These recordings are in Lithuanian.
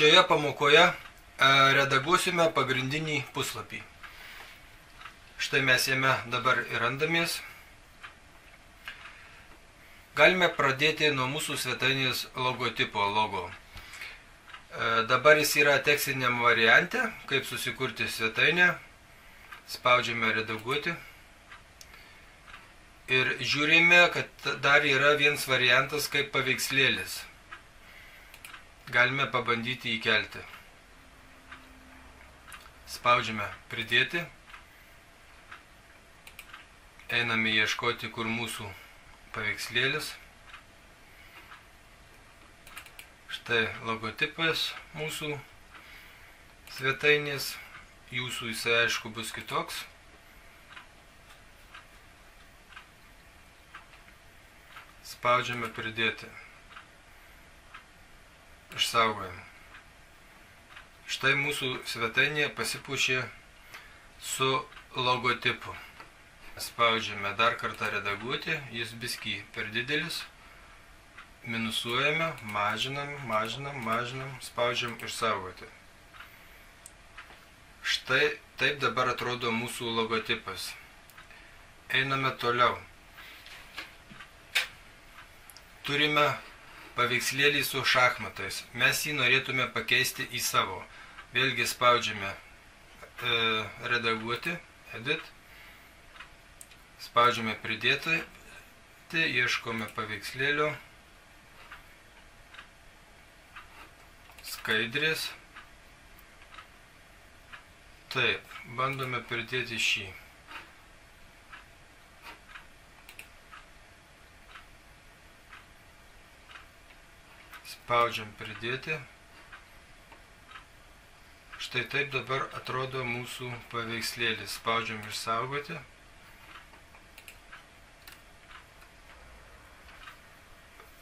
Šioje pamokoje redaguosime pagrindinį puslapį. Štai mes jame dabar ir randamės. Galime pradėti nuo mūsų svetainės logotipo logo. Dabar jis yra tekstiniam variante, kaip susikurti svetainę. Spaudžiame redaguoti. Ir žiūrime, kad dar yra vienas variantas kaip paveikslėlis. Galime pabandyti įkelti. Spaudžiame pridėti. Einame ieškoti, kur mūsų paveikslėlis. Štai logotipas mūsų svetainės. Jūsų jisai aišku bus kitoks. Spaudžiame pridėti. Išsaugojam. Štai mūsų svetainė pasipuošė su logotipu. Spaudžiame dar kartą redaguoti, jis biskį per didelis. Minusuojame, mažinam, spaudžiam išsaugoti. Štai taip dabar atrodo mūsų logotipas. Einame toliau. Turime paveikslėlį su šachmatais. Mes jį norėtume pakeisti į savo. Vėlgi spaudžiame redaguoti, edit. Spaudžiame pridėti, ieškome paveikslėlio, skaidrės. Taip, bandome pridėti šį. Spaudžiam pridėti. Štai taip dabar atrodo mūsų paveikslėlis. Spaudžiam išsaugoti.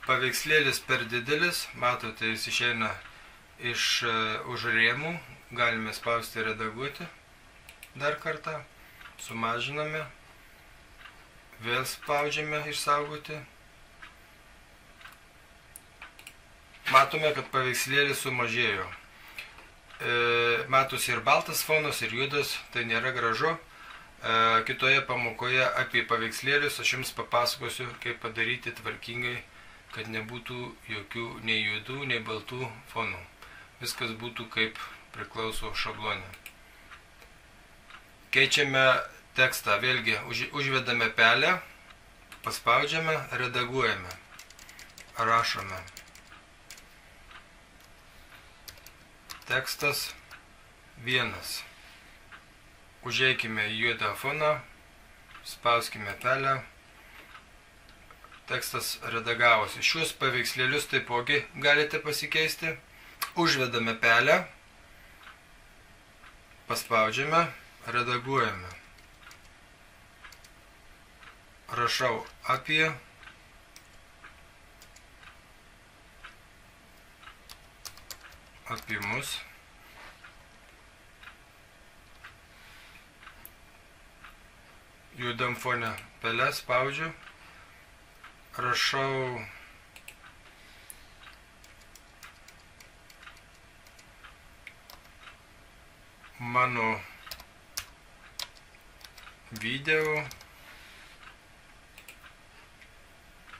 Paveikslėlis per didelis. Matote, jis išeina iš už rėmų. Galime spausti redaguoti. Dar kartą. Sumažiname. Vėl spaudžiame išsaugoti. Matome, kad paveikslėlis sumažėjo. Matosi ir baltas fonas, ir juodas, tai nėra gražu. Kitoje pamokoje apie paveikslėlius aš jums papasakosiu, kaip padaryti tvarkingai, kad nebūtų jokių nei juodų, nei baltų fonų. Viskas būtų kaip priklauso šablone. Keičiame tekstą, vėlgi užvedame pelę, paspaudžiame, redaguojame, rašome. Tekstas 1. Užeikime į juodą foną, spauskime pelę. Tekstas redagavosi. Šiuos paveikslėlius taipogi galite pasikeisti. Užvedame pelę, paspaudžiame, redaguojame. Rašau apie mus. Juodam fone pelę spaudžiu. Rašau mano video.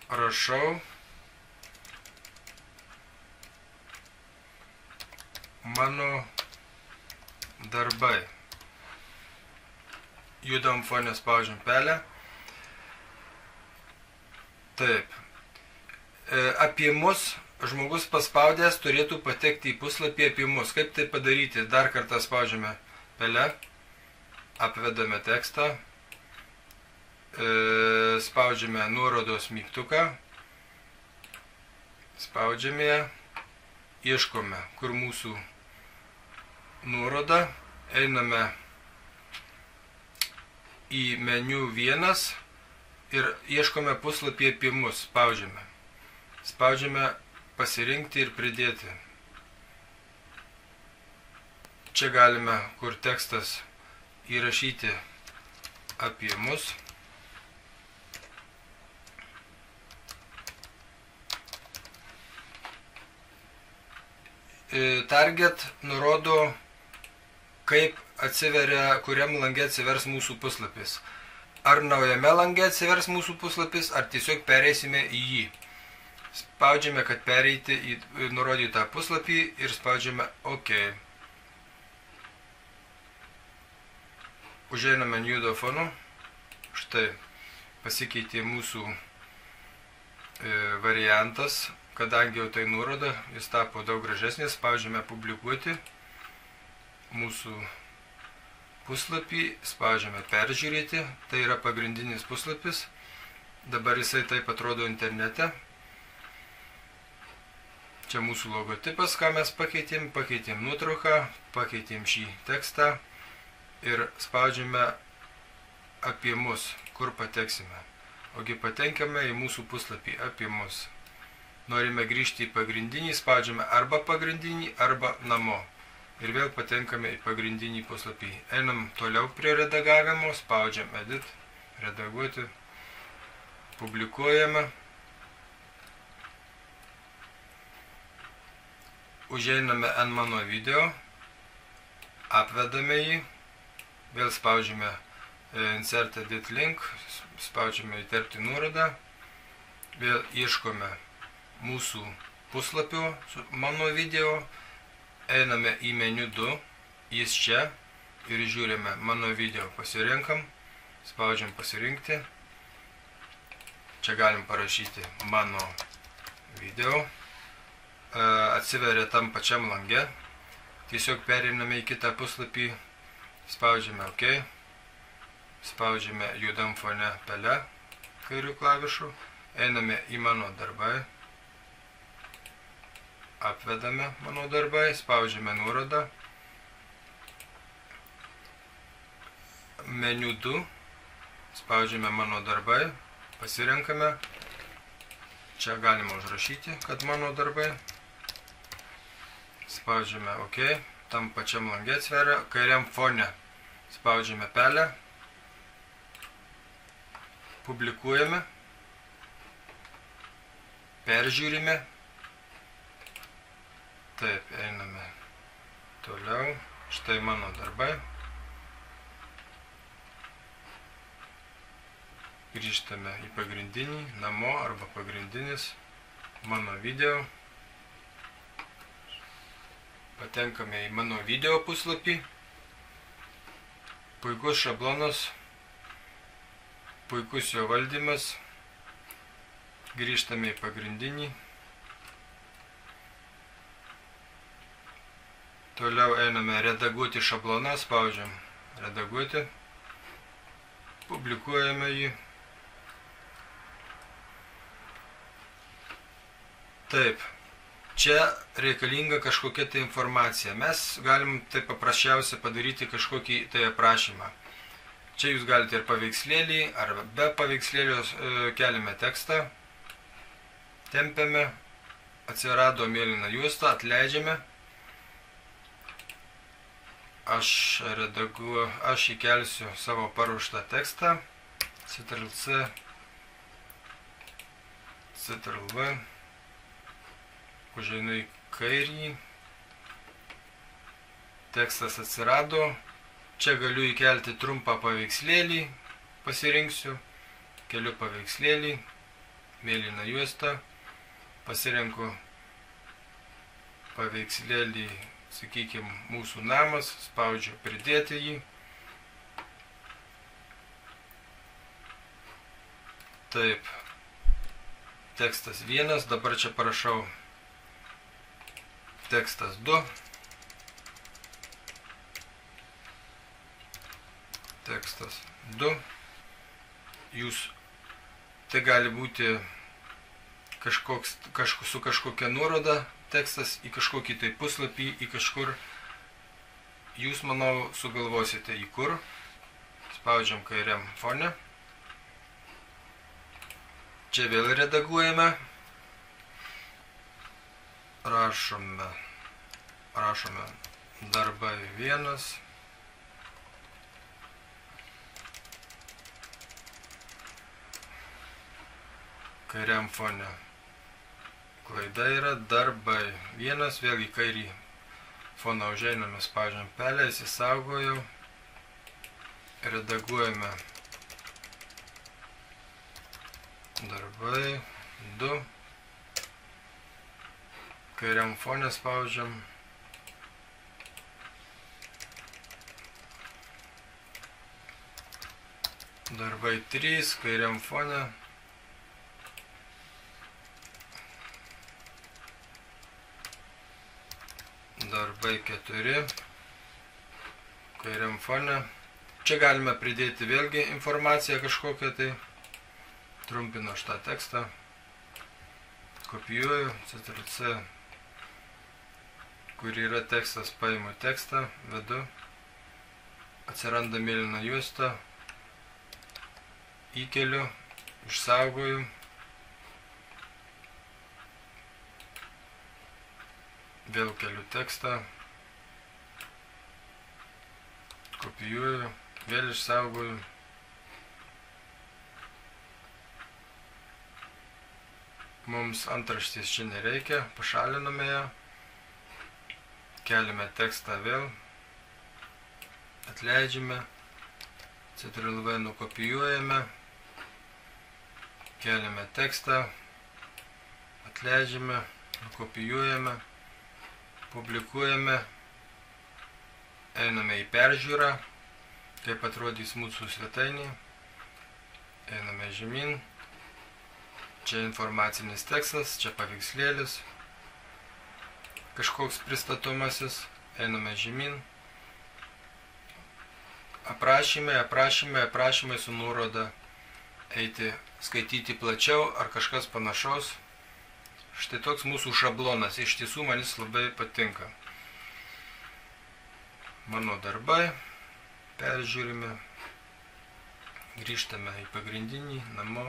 Rašau mano darbai. Judam fone spaudžiam pelę. Taip. Apie mus žmogus paspaudęs turėtų patekti į puslapį apie mus. Kaip tai padaryti? Dar kartą spaudžiame pelę. Apvedame tekstą. Spaudžiame nuorodos mygtuką. Spaudžiame ją. Ieškome, kur mūsų nuoroda. Einame į meniu 1 ir ieškome puslapį apie mus. Spaudžiame. Spaudžiame pasirinkti ir pridėti. Čia galime, kur tekstas, įrašyti apie mus. target nurodo, kaip atsiveria, kuriam lange atsivers mūsų puslapis. Ar naujame lange atsivers mūsų puslapis, ar tiesiog pereisime į jį. Spaudžiame, kad pereiti į nurodytą puslapį ir spaudžiame OK. Užeiname ant juodo fono. Štai pasikeitė mūsų variantas, kadangi jau tai nuroda, jis tapo daug gražesnis. Spaudžiame publikuoti mūsų puslapį, spaudžiame peržiūrėti, tai yra pagrindinis puslapis. Dabar jisai taip atrodo internete. Čia mūsų logotipas, ką mes pakeitėm nuotrauką, pakeitėm šį tekstą ir spaudžiame apie mus, kur pateksime. Ogi patenkame į mūsų puslapį apie mus. Norime grįžti į pagrindinį, spaudžiame arba pagrindinį, arba namo. Ir vėl patenkame į pagrindinį puslapį. Einam toliau prie redagavimo, spaudžiam edit, redaguoti, publikuojame. Užeiname ant mano video, apvedame jį, vėl spaudžiame insert edit link, spaudžiame įterpti nuorodą, vėl ieškome mūsų puslapio mano video, einame į meniu 2, jis čia ir žiūrime mano video, pasirenkam, spaudžiam pasirinkti, čia galim parašyti mano video. Atsiveria tam pačiam lange, tiesiog pereiname į kitą puslapį, spaudžiame OK, spaudžiame juodam fone pele kairių klavišų, einame į mano darbai, apvedame mano darbai, spaudžiame nuorodą, meniu 2, spaudžiame mano darbai, pasirenkame, čia galima užrašyti, kad mano darbai. Spaudžiame OK, tam pačiam lange atsveria, kairiam fone spaudžiame pelę, publikuojame, peržiūrime, taip, einame toliau, štai mano darbai, grįžtame į pagrindinį, namo arba pagrindinis, mano video. Patenkame į mano video puslapį. Puikus šablonas, puikus jo valdymas. Grįžtame į pagrindinį. Toliau einame redaguoti šabloną, spaudžiam redaguoti. Publikuojame jį. Taip. Čia reikalinga kažkokia tai informacija. Mes galim tai paprasčiausiai padaryti kažkokį tai aprašymą. Čia jūs galite ir paveikslėlį, ar be paveikslėlio keliame tekstą, tempiame, atsirado mėlyna juosta, atleidžiame. Aš įkelsiu savo paruoštą tekstą, Ctrl+C, Ctrl+V. Užeinu į kairį, tekstas atsirado, čia galiu įkelti trumpą paveikslėlį, pasirinksiu, keliu paveikslėlį, mėlyną juostą, pasirenku paveikslėlį, sakykime, mūsų namas, spaudžiu pridėti jį. Taip, tekstas 1, dabar čia parašau tekstas 2, tekstas 2, tai gali būti su kažkokia nuoroda tekstas į kažkokį tai puslapį, į kažkur, jūs, manau, sugalvosite į kur, spaudžiam kairiam fone, čia vėl redaguojame. Rašome darbai 1, kairiam fone klaida yra darbai. Vienas, vėl į kairį foną užeiname, spaudžiam pelę, įsisaugojau, redaguojame darbai, 2, kairiam fonę spaudžiam, darbai 3, kairiam fonę, darbai 4, kairiam fone. Čia galime pridėti vėlgi informaciją kažkokią, tai trumpinu šitą tekstą, kopijuoju, Ctrl+C, kur yra tekstas, paimu tekstą, vedu, atsiranda mėlyna juosta, įkeliu, išsaugoju, vėl keliu tekstą, kopijuoju, vėl išsaugoju, mums antraštės čia nereikia, pašaliname ją, keliame tekstą vėl, atleidžiame, Ctrl+V nukopijuojame, keliame tekstą, atleidžiame, nukopijuojame, publikuojame, einame į peržiūrą, kaip atrodys mūsų svetainė, einame žemyn, čia informacinis tekstas, čia paveikslėlis, kažkoks pristatomasis, einame žemyn, aprašymai su nuoroda eiti skaityti plačiau ar kažkas panašaus. Štai toks mūsų šablonas, iš tiesų man jis labai patinka. Mano darbai, peržiūrime, grįžtame į pagrindinį, namo.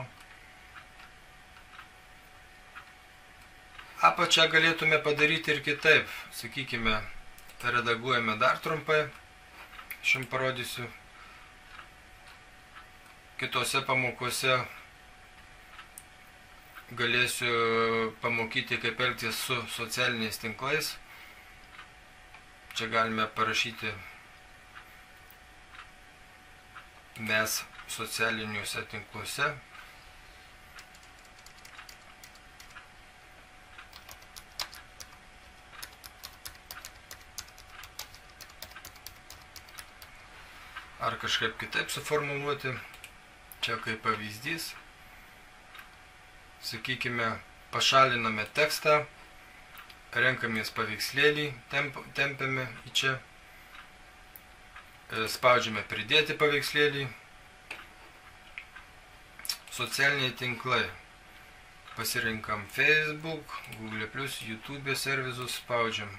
Apačią galėtume padaryti ir kitaip, sakykime, redaguojame dar trumpai, aš jums parodysiu. Kitose pamokose galėsiu pamokyti, kaip elgtis su socialiniais tinklais. Čia galime parašyti mes socialiniuose tinkluose. Ar kažkaip kitaip suformuluoti. Čia kaip pavyzdys. Sakykime, pašaliname tekstą, renkamės paveikslėlį, tempiame į čia, spaudžiame pridėti paveikslėlį, socialiniai tinklai, pasirinkam Facebook, Google+, YouTube servisus, spaudžiam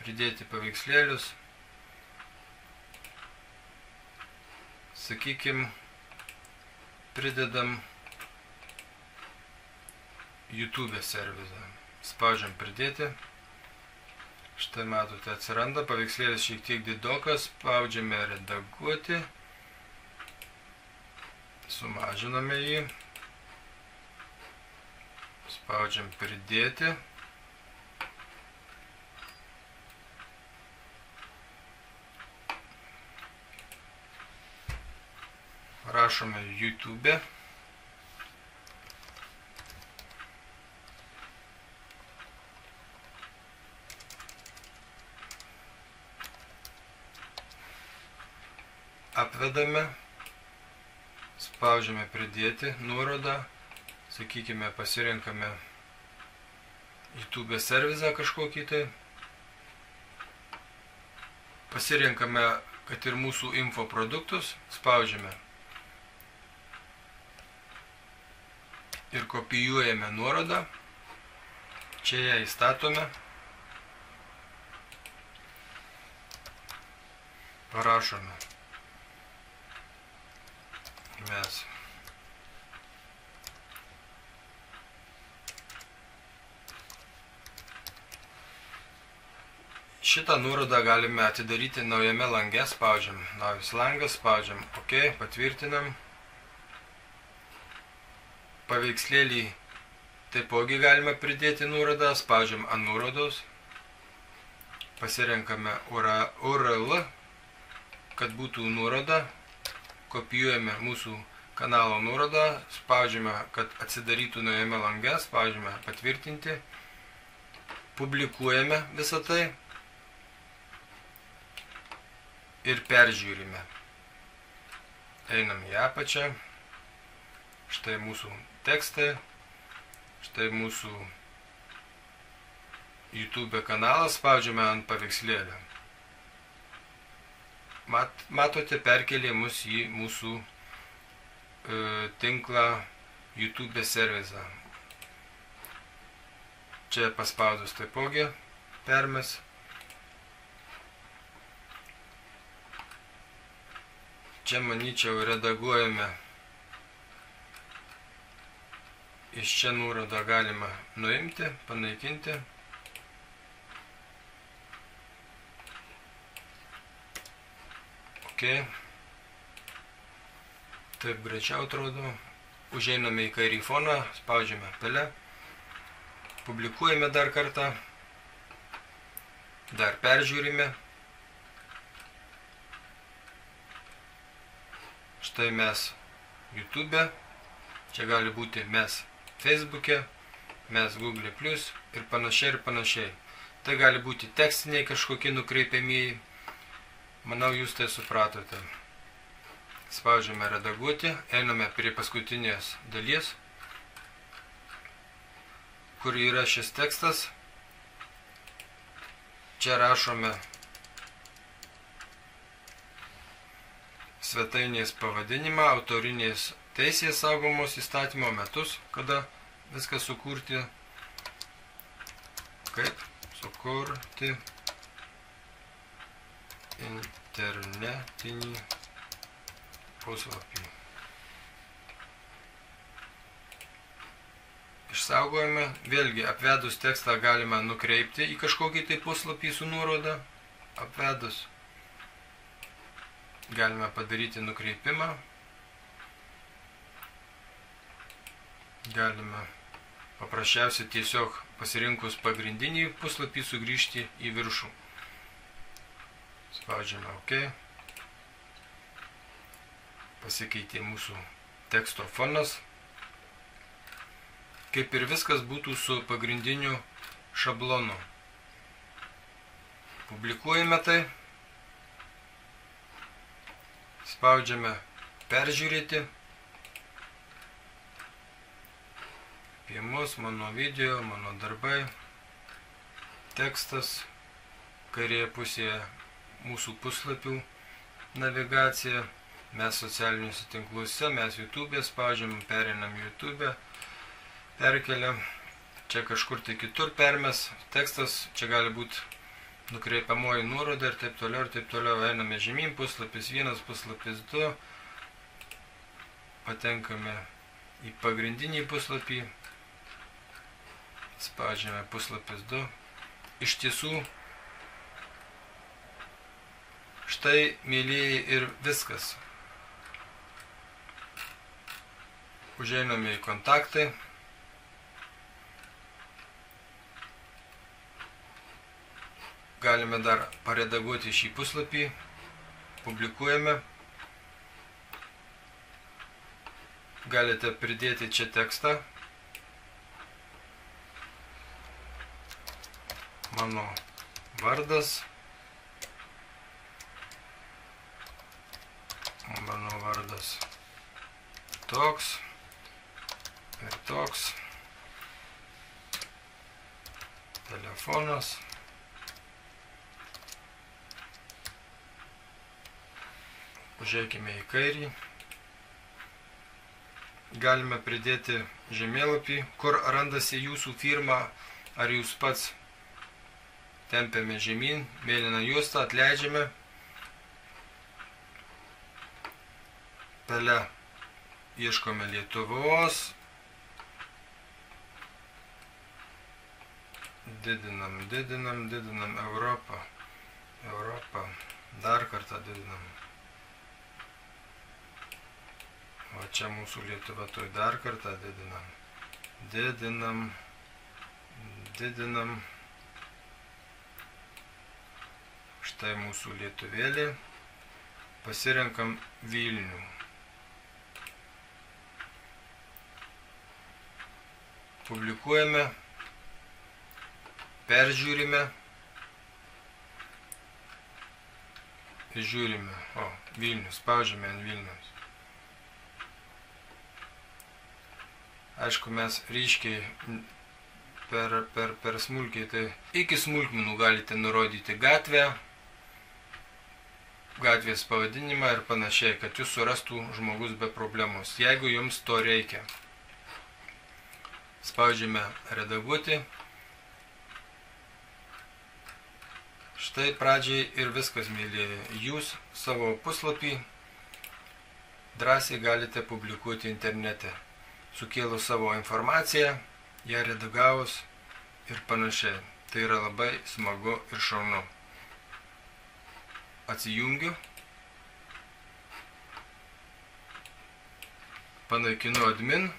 pridėti paveikslėlius, sakykim, pridedam YouTube servizą. Spaudžiam pridėti. Štai matote, atsiranda paveikslėlis šiek tiek didokas. Spaudžiame redaguoti. Sumažiname jį. Spaudžiam pridėti. Rašome YouTube. Apvedame, spaudžiame pridėti nuorodą, sakykime, pasirenkame YouTube servizą kažkokį tai, pasirenkame, kad ir mūsų info produktus, spaudžiame ir kopijuojame nuorodą, čia ją įstatome, parašome. Mes šitą nuorodą galime atidaryti naujame lange, spaudžiam naujas langas, spaudžiam OK, patvirtinam. Paveikslėlį Taipogi galime pridėti nuorodą, spaudžiam ant nuorodos, pasirenkame URL, kad būtų nuoroda, kopijuojame mūsų kanalo nuorodą, spaudžiame, kad atsidarytų naujame lange, spaudžiame patvirtinti, publikuojame visą tai ir peržiūrime. Einam į apačią, štai mūsų tekstai, štai mūsų YouTube kanalas, spaudžiame ant paveikslėlio. Matote, perkelė mus į mūsų tinklą YouTube servisą. Čia paspaudus taipogi permes. Čia, manyčiau, redaguojame. Iš čia nuorodą galima nuimti, panaikinti. Ok. Taip greičiau atrodo. Užeiname į kairį foną, spaudžiame pelę. Publikuojame dar kartą. Dar peržiūrime. Štai mes YouTube, čia gali būti mes Facebook'e, mes Google Plus ir panašiai ir panašiai. Tai gali būti tekstiniai kažkokie nukreipiamieji. Manau, jūs tai supratote. Spaudžiame redaguoti, einame prie paskutinės dalies, kur yra šis tekstas. Čia rašome svetainės pavadinimą, autorinės teisės saugomos įstatymo metus, kada viską sukurti, kaip sukurti internetinį puslapį. Išsaugojame, vėlgi apvedus tekstą galima nukreipti į kažkokį tai puslapį su nuoroda, apvedus. Galime padaryti nukreipimą. Galime paprasčiausiai tiesiog pasirinkus pagrindinį puslapį sugrįžti į viršų. Spaudžiame OK. Pasikeitė mūsų teksto fonas. Kaip ir viskas būtų su pagrindiniu šablonu. Publikuojame tai. Spaudžiame peržiūrėti. Apie mus, mano video, mano darbai. Tekstas. Kairėje pusėje mūsų puslapių navigacija. Mes socialiniuose tinkluose, mes YouTube, spaudžiam, pereinam YouTube, perkeliam. Čia kažkur tai kitur permes tekstas. Čia gali būti nukreipiamoji nuoroda ir taip toliau, einame žemyn, puslapis 1, puslapis 2, patenkame į pagrindinį puslapį, spaudžiame puslapis 2. Iš tiesų, štai, mėlyjeji, ir viskas. Užeiname į kontaktai. Galime dar paredaguoti šį puslapį, publikuojame. Galite pridėti čia tekstą. Mano vardas. Mano vardas toks ir toks. Telefonas. Pažiūrėkime į kairį. Galime pridėti žemėlapį, kur randasi jūsų firma, ar jūs pats. Tempiame žemyn, mėlyną juostą, atleidžiame. Pele ieškome Lietuvos. Didinam Europą. Dar kartą didinam. O čia mūsų Lietuva, tai dar kartą didinam. didinam. Štai mūsų lietuvėlė. Pasirenkam Vilnių. Publikuojame, peržiūrime ir žiūrime. Vilnius, spaudžiame ant Vilnius. Aišku, mes ryškiai per smulkiai, tai iki smulkmenų galite nurodyti gatvę, gatvės pavadinimą ir panašiai, kad jūs surastų žmogus be problemos, jeigu jums to reikia. Spaudžiame redaguoti. Štai pradžiai ir viskas, mėlyje. Jūs savo puslapį drąsiai galite publikuoti internete, sukėlus savo informaciją, ją redagavus ir panašiai. Tai yra labai smagu ir šaunu. Atsijungiu. Panaikinu admin.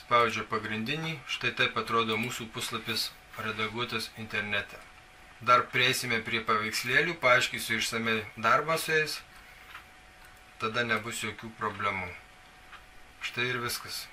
Spaudžiu pagrindinį. Štai taip atrodo mūsų puslapis redaguotas internete. Dar prieisime prie paveikslėlių, paaiškysiu išsamei darbą su jais, tada nebus jokių problemų. Štai ir viskas.